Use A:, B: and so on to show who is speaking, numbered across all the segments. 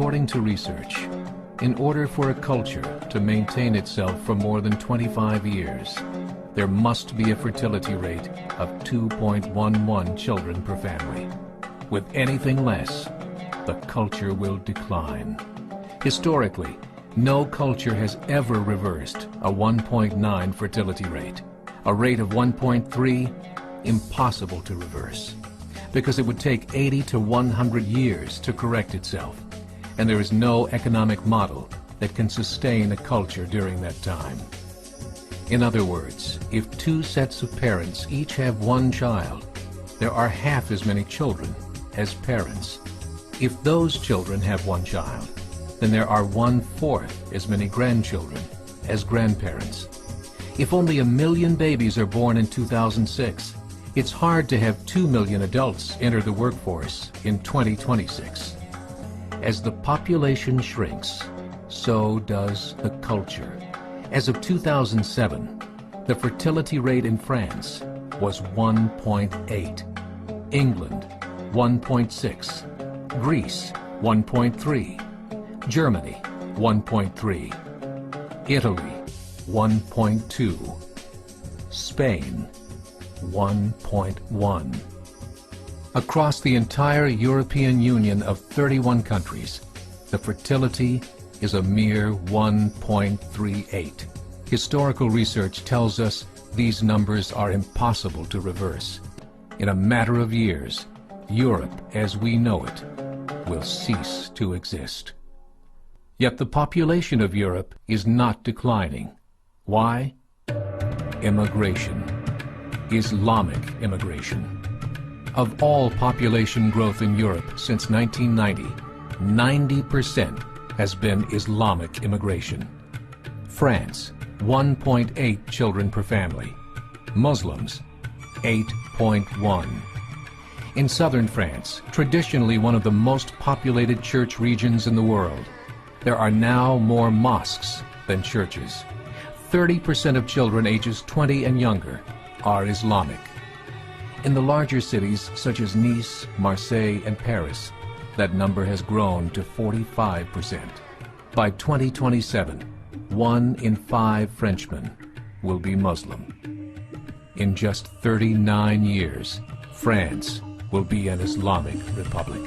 A: According to research, in order for a culture to maintain itself for more than 25 years, there must be a fertility rate of 2.11 children per family. With anything less, the culture will decline. Historically, no culture has ever reversed a 1.9 fertility rate. A rate of 1.3, impossible to reverse, because it would take 80 to 100 years to correct itself, and there is no economic model that can sustain a culture during that time. In other words, if two sets of parents each have one child, there are half as many children as parents. If those children have one child, then there are 1/4 as many grandchildren as grandparents. If only 1 million babies are born in 2006, it's hard to have 2 million adults enter the workforce in 2026. As the population shrinks, so does the culture. As of 2007, the fertility rate in France was 1.8, England 1.6, Greece 1.3, Germany 1.3, Italy 1.2, Spain 1.1. Across the entire European Union of 31 countries, the fertility is a mere 1.38. Historical research tells us these numbers are impossible to reverse. In a matter of years, Europe as we know it will cease to exist. Yet the population of Europe is not declining. Why? Immigration. Islamic immigration. Of all population growth in Europe since 1990, 90% has been Islamic immigration. France, 1.8 children per family. Muslims, 8.1. In southern France, traditionally one of the most populated church regions in the world, there are now more mosques than churches. 30% of children ages 20 and younger are Islamic. In the larger cities such as Nice, Marseille, and Paris, that number has grown to 45%. By 2027, 1 in 5 Frenchmen will be Muslim. In just 39 years, France will be an Islamic republic.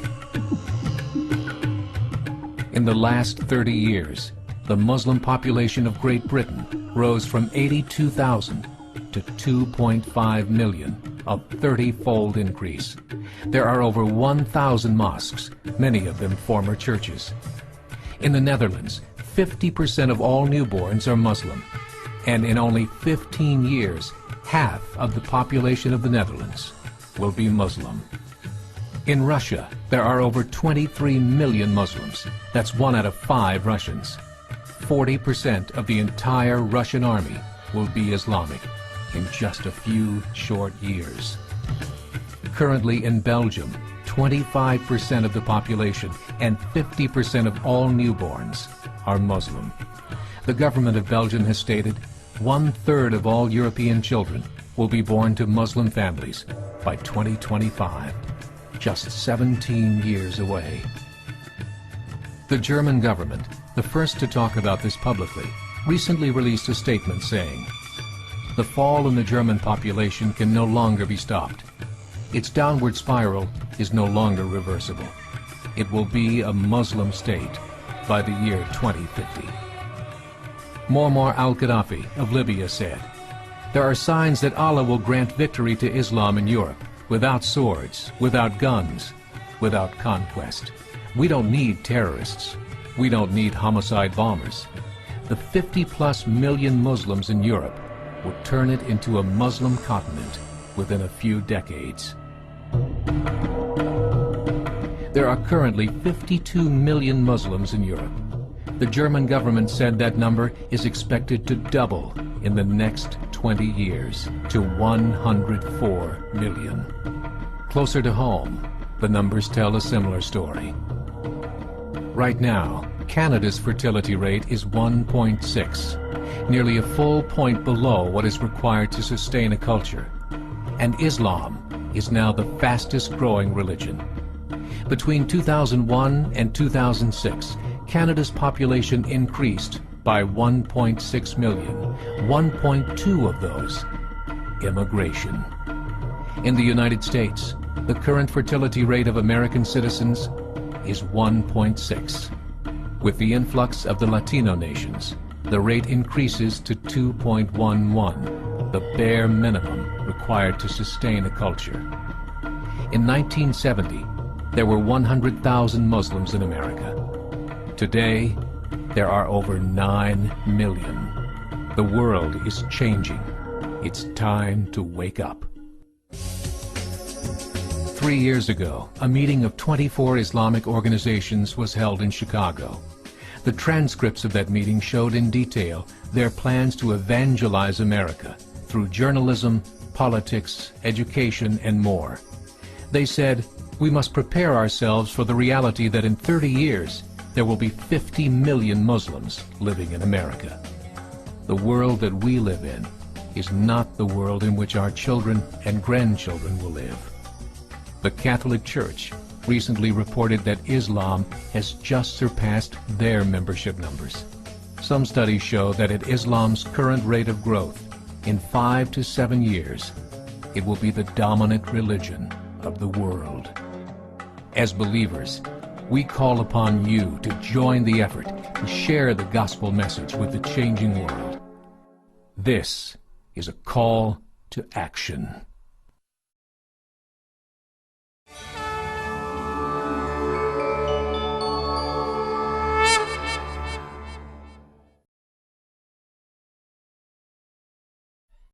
A: In the last 30 years, the Muslim population of Great Britain rose from 82,000 to 2.5 million, a 30-fold increase. There are over 1,000 mosques, many of them former churches. In the Netherlands, 50% of all newborns are Muslim, and in only 15 years, half of the population of the Netherlands will be Muslim. In Russia, there are over 23 million Muslims. That's 1 out of 5 Russians. 40% of the entire Russian army will be Islamic in just a few short years. Currently in Belgium, 25% of the population and 50% of all newborns are Muslim. The government of Belgium has stated 1/3 of all European children will be born to Muslim families by 2025, just 17 years away. The German government, the first to talk about this publicly, recently released a statement saying, "The fall in the German population can no longer be stopped. Its downward spiral is no longer reversible. It will be a Muslim state by the year 2050. Muammar al-Gaddafi of Libya said, "There are signs that Allah will grant victory to Islam in Europe, without swords, without guns, without conquest. We don't need terrorists. We don't need homicide bombers. The 50+ million Muslims in Europe would turn it into a Muslim continent within a few decades." There are currently 52 million Muslims in Europe. The German government said that number is expected to double in the next 20 years to 104 million. Closer to home, the numbers tell a similar story. Right now, Canada's fertility rate is 1.6, nearly a full point below what is required to sustain a culture. And Islam is now the fastest growing religion. Between 2001 and 2006, Canada's population increased by 1.6 million, 1.2 of those immigration. In the United States, the current fertility rate of American citizens is 1.6. With the influx of the Latino nations, the rate increases to 2.11, the bare minimum required to sustain a culture. In 1970, there were 100,000 Muslims in America. Today, there are over 9 million. The world is changing. It's time to wake up. 3 years ago, a meeting of 24 Islamic organizations was held in Chicago. The transcripts of that meeting showed in detail their plans to evangelize America through journalism, politics, education, and more. They said, we must prepare ourselves for the reality that in 30 years, there will be 50 million Muslims living in America. The world that we live in is not the world in which our children and grandchildren will live. The Catholic Church recently reported that Islam has just surpassed their membership numbers. Some studies show that at Islam's current rate of growth, in 5 to 7 years, it will be the dominant religion of the world. As believers, we call upon you to join the effort to share the gospel message with the changing world. This is a call to action.